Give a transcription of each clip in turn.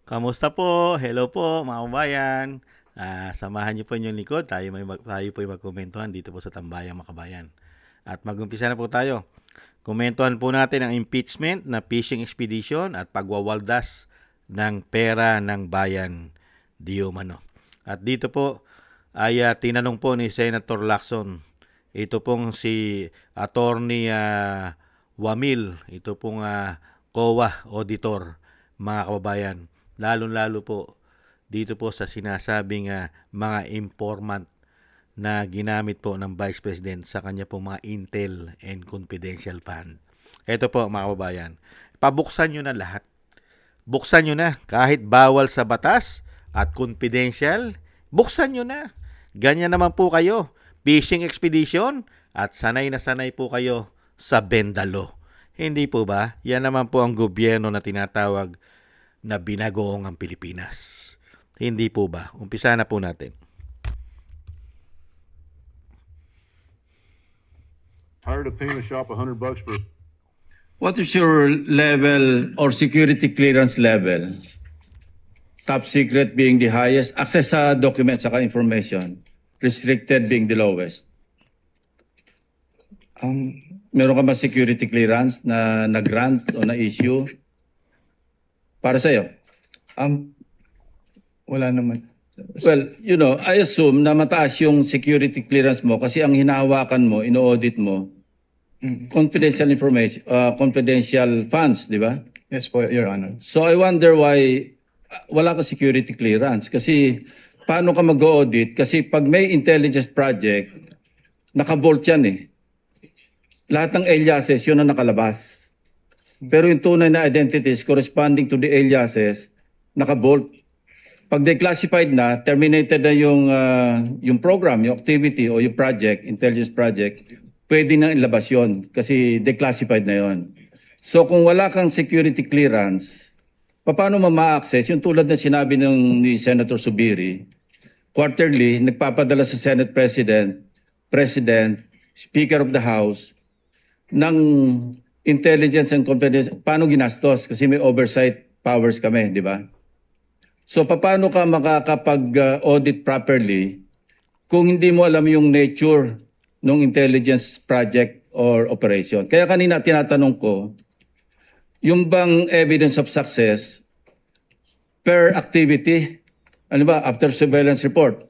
Kamusta po? Hello po mga kabayan. Samahan niyo po yung likod. Tayo po yung magkomentuhan dito po sa Tambayang Makabayan. At mag-umpisa na po tayo. Komentuhan po natin ang impeachment na fishing expedition at pagwawaldas ng pera ng bayan di umano. At dito po ay tinanong po ni Senator Lacson. Ito pong si Attorney Wamil. Ito pong COA auditor, mga kababayan. Lalo-lalo po dito po sa sinasabing mga informant na ginamit po ng Vice President sa kanya po mga intel and confidential fund. Ito po mga kababayan, pabuksan nyo na lahat. Buksan nyo na kahit bawal sa batas at confidential, buksan nyo na. Ganyan naman po kayo, fishing expedition at sanay na sanay po kayo sa bendalo. Hindi po ba? Yan naman po ang gobyerno na tinatawag na binagoong ang Pilipinas. Hindi po ba? Umpisa na po natin. Hired a paint shop $100 for. What is your level or security clearance level? Top secret being the highest, access sa documents saka information, restricted being the lowest. Meron ka ba security clearance na grant o na-issue para sa'yo? Wala naman. Well, I assume na mataas yung security clearance mo kasi ang hinahawakan mo, ino-audit mo, confidential information, confidential funds, di ba? Yes po, Your Honor. So I wonder why wala ka security clearance. Kasi paano ka mag-audit? Kasi pag may intelligence project, naka-vault yan eh. Lahat ng aliases, yun ang nakalabas. Pero yung tunay na identities corresponding to the aliases, naka-vault. Pag declassified na, terminated na yung program, yung activity o yung project, intelligence project, pwede na ilabas yun kasi declassified na yun. So kung wala kang security clearance, paano ma-access? Yung tulad na sinabi ni Senator Subiri, quarterly, nagpapadala sa Senate President, Speaker of the House, ng intelligence and confidence. Paano ginastos? Kasi may oversight powers kami, di ba? So paano ka makakapag-audit properly kung hindi mo alam yung nature ng intelligence project or operation? Kaya kanina tinatanong ko, yung bang evidence of success per activity, ano ba, after surveillance report.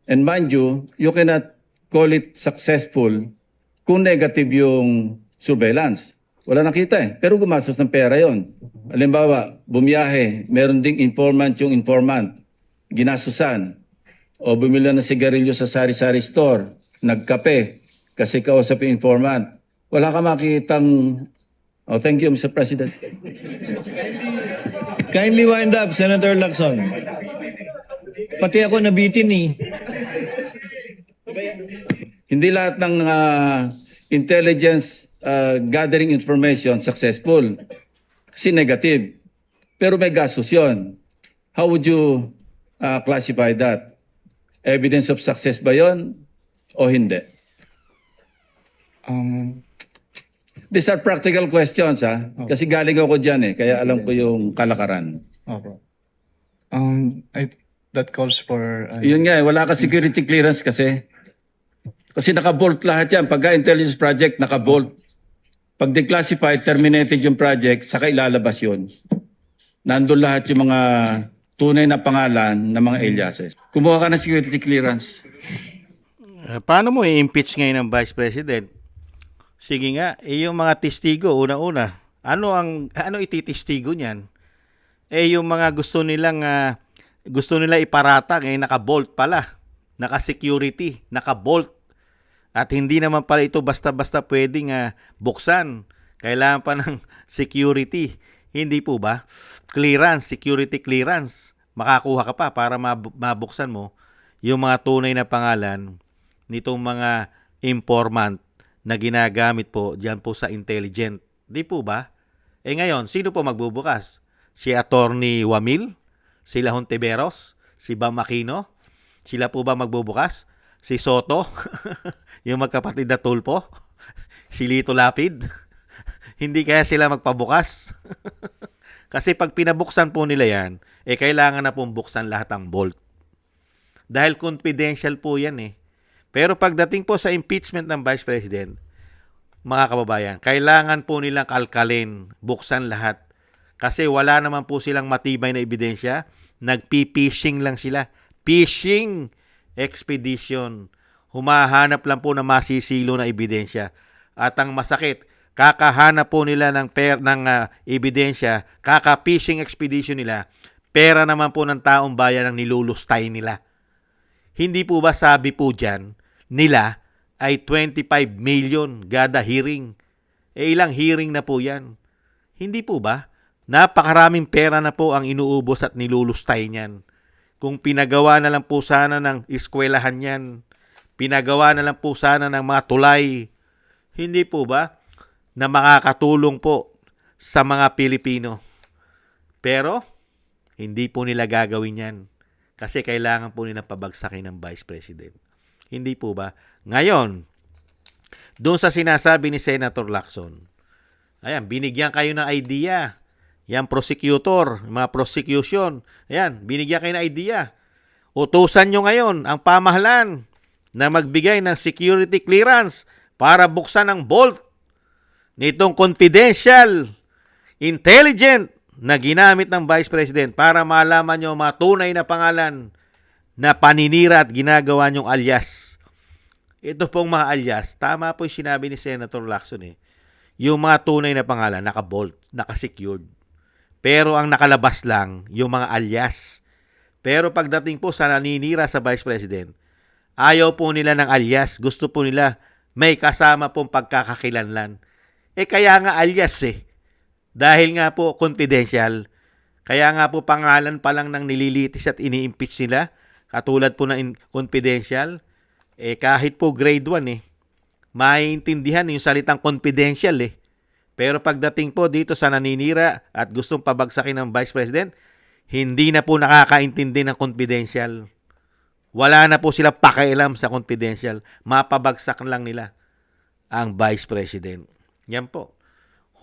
And mind you cannot call it successful kung negative yung surveillance. Wala nakita eh. Pero gumastos ng pera yon. Halimbawa, bumiyahe, meron ding informant yung informant, ginastusan. O bumili ng sigarilyo sa sari-sari store, nagkape, kasi kausap yung informant. Wala ka makitang. Oh, thank you, Mr. President. Kindly wind up, Senator Lacson. Pati ako nabitin eh. Hindi lahat ng intelligence gathering information successful. Kasi negative. Pero may gastos yun. How would you classify that? Evidence of success ba yun o hindi? These are practical questions ha. Kasi galing ako dyan eh. Kaya alam ko yung kalakaran. Opo. That calls for... Yun nga eh. Wala ka security clearance kasi. Kasi naka-bolt lahat yan. Pagka intelligence project, naka-bolt. Pag declassified, terminated yung project, saka ilalabas yun. Nandun lahat yung mga tunay na pangalan ng mga aliases. Kumuha ka ng security clearance. Paano mo i-impeach ngayon ng Vice President? Sige nga, yung mga testigo, una-una, ano ititistigo niyan? Yung mga gusto nila iparata, naka-bolt pala, naka-security, naka-bolt. At hindi naman pala ito basta-basta pwedeng buksan. Kailangan pa ng security. Hindi po ba? Clearance, security clearance. Makakuha ka pa para mabuksan mo yung mga tunay na pangalan nitong mga informant na ginagamit po diyan po sa intelligent. Di po ba? Ngayon, sino po magbubukas? Si Attorney Wamil? Si Hontiveros? Si Bam Aquino? Sila po ba magbubukas? Si Soto? Yung magkapatid na tulpo? Si Lito Lapid? Hindi kaya sila magpabukas? Kasi pag pinabuksan po nila yan, kailangan na pong buksan lahat ang vault. Dahil confidential po yan eh. Pero pagdating po sa impeachment ng Vice President, mga kababayan, kailangan po nilang kalkalin, buksan lahat. Kasi wala naman po silang matibay na ebidensya. Nagpi-fishing lang sila. Fishing expedition. Humahanap lang po ng masisilo na ebidensya. At ang masakit, kakahanap po nila ng ebidensya, kaka-fishing expedition nila, pera naman po ng taong bayan ang nilulustay nila. Hindi po ba sabi po dyan, nila ay 25 million gada hearing? Ilang hearing na po yan? Hindi po ba? Napakaraming pera na po ang inuubos at nilulustay niyan. Kung pinagawa na lang po sana ng eskwelahan yan, pinagawa na lang po sana ng mga tulay, hindi po ba na makakatulong po sa mga Pilipino? Pero, hindi po nila gagawin yan. Kasi kailangan po nila pabagsakin ng Vice President. Hindi po ba? Ngayon, doon sa sinasabi ni Senator Lacson, ayan, binigyan kayo ng idea. Yan, prosecutor, mga prosecution. Ayan, binigyan kayo ng idea. Utusan nyo ngayon ang pamahalaan na magbigay ng security clearance para buksan ang vault nitong confidential, intelligent na ginamit ng Vice President para malaman nyo mga tunay na pangalan na paninira at ginagawa nyong alias. Ito pong mga alias, tama po yung sinabi ni Senator Lacson eh. Yung mga tunay na pangalan, naka-bolt, naka-secured. Pero ang nakalabas lang, yung mga alias. Pero pagdating po sa naninira sa Vice President, ayaw po nila ng alias. Gusto po nila may kasama pong pagkakakilanlan. Kaya nga alias eh. Dahil nga po confidential, kaya nga po pangalan pa lang ng nililitis at ini-impeach nila, katulad po ng confidential, kahit po grade 1 maiintindihan yung salitang confidential eh. Pero pagdating po dito sa naninira at gustong pabagsakin ng Vice President, hindi na po nakakaintindi ng confidential. Wala na po sila pakialam sa confidential. Mapabagsak lang nila ang Vice President. Yan po.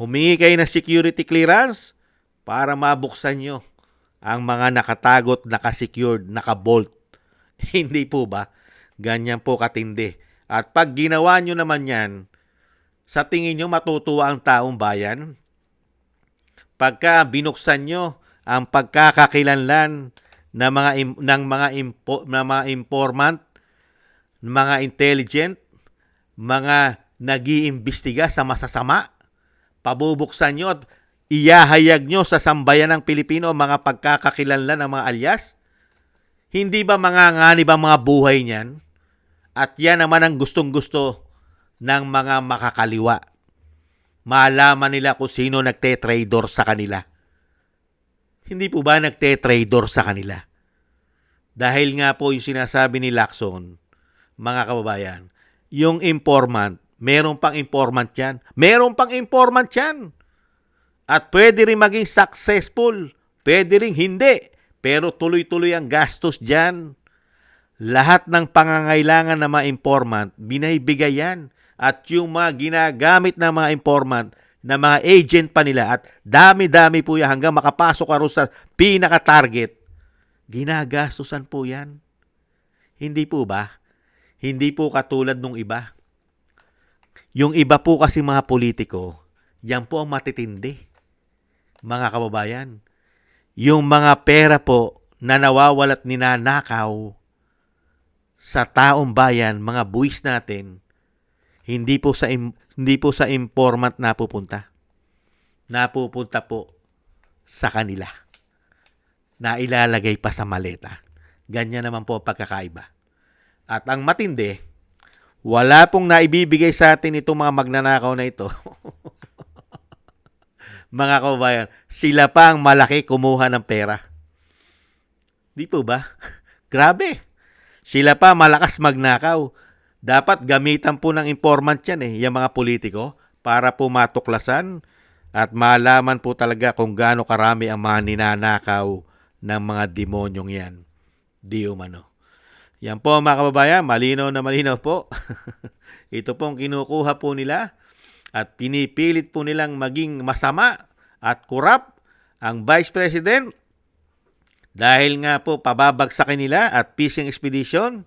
Humingi kayo ng security clearance para mabuksan nyo ang mga nakatagot, nakasecured, nakabolt. Hindi po ba? Ganyan po katindi. At pag ginawa nyo naman yan, sa tingin nyo matutuwa ang taong bayan? Pagka binuksan nyo ang pagkakakilanlan ng mga informant, mga intelligent, mga nag-iimbestiga sa masasama, pabubuksan nyo at iyahayag nyo sa sambayan ng Pilipino mga pagkakakilanlan ng mga alias? Hindi ba manganganib ang mga buhay niyan? At yan naman ang gustong-gusto ng mga makakaliwa. Malaman nila kung sino nagte-trador sa kanila. Hindi po ba nagte-trador sa kanila? Dahil nga po yung sinasabi ni Lacson, mga kababayan, yung informant, meron pang informant yan. Meron pang informant yan. At pwede rin maging successful. Pwede rin hindi. Pero tuloy-tuloy ang gastos dyan. Lahat ng pangangailangan ng mga informant, binibigay yan. At yung mga ginagamit ng mga informant, na mga agent pa nila, at dami-dami po yan hanggang makapasok ka rin sa pinaka-target, ginagastusan po yan. Hindi po ba? Hindi po katulad nung iba. Yung iba po kasi mga politiko, yan po ang matitindi. Mga kababayan, yung mga pera po na nawawala't ninanakaw sa taong bayan, mga buwis natin, hindi po sa informant napupunta. Napupunta po sa kanila. Na ilalagay pa sa maleta. Ganyan naman po ang pagkakaiba. At ang matindi, wala pong naibibigay sa atin itong mga magnanakaw na ito. Mga kababayan, sila pa ang malaki kumuha ng pera. Di po ba? Grabe. Sila pa malakas magnakaw. Dapat gamitan po ng informant yan yung mga politiko, para po matuklasan at malaman po talaga kung gaano karami ang mga ninanakaw ng mga demonyong yan. Di umano. Yan po mga kababayan, malinaw na malinaw po. Ito pong kinukuha po nila at pinipilit po nilang maging masama at kurap Ang Vice President, dahil nga po pababagsakin nila at fishing expedition,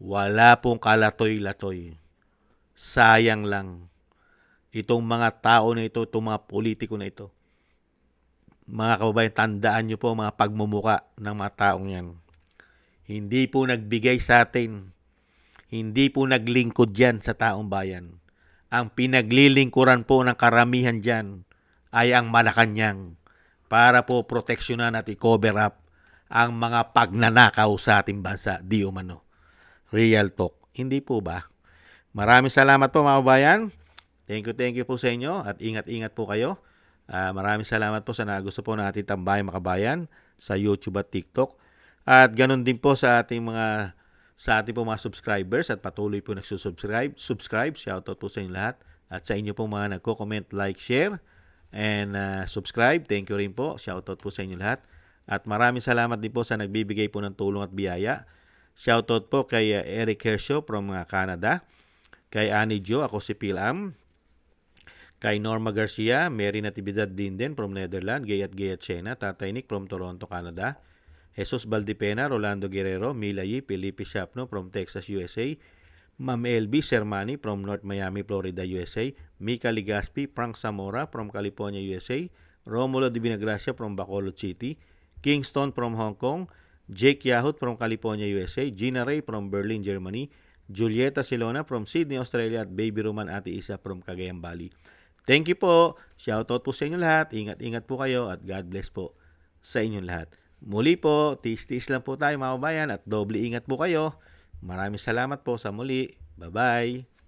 wala pong kalatoy-latoy. Sayang lang. Itong mga tao na ito, itong mga politiko na ito. Mga kababayan, tandaan nyo po mga pagmumuka ng mga taong yan. Hindi po nagbigay sa atin. Hindi po naglingkod yan sa taong bayan. Ang pinaglilingkuran po ng karamihan dyan ay ang Malacanang para po proteksyonan at i-cover up ang mga pagnanakaw sa ating bansa, di umano. Real talk. Hindi po ba? Maraming salamat po mga kababayan. Thank you po sa inyo at ingat-ingat po kayo. Maraming salamat po sa nagusto po natin Tambayang Makabayan sa YouTube at TikTok. At ganun din po sa ating po mga subscribers at patuloy po nagsusubscribe. Shoutout po sa inyo lahat. At sa inyo po mga nagko-comment, like, share, and subscribe. Thank you rin po. Shoutout po sa inyo lahat. At maraming salamat din po sa nagbibigay po ng tulong at biyaya. Shoutout po kay Eric Hershaw from Canada. Kay Annie Jo, ako si Pilam. Kay Norma Garcia, Mary Natividad Dinden from Netherlands, Gayat Sena, Tatay Nick from Toronto, Canada. Jesus Valdipena, Rolando Guerrero, Mila Yi, Felipe Shapno from Texas, USA. Ma'am LB Sermani from North Miami, Florida, USA. Mika Ligaspi, Frank Zamora from California, USA. Romulo Di Vinagracia from Bacolod City. Kingston from Hong Kong. Jake Yahut from California, USA. Gina Ray from Berlin, Germany. Julieta Silona from Sydney, Australia. At Baby Roman Ate Isa from Cagayan Valley. Thank you po. Shoutout po sa inyo lahat. Ingat-ingat po kayo at God bless po sa inyong lahat. Muli po, tiis-tiis lang po tayo mga kabayan at doble ingat po kayo. Maraming salamat po sa muli. Bye-bye.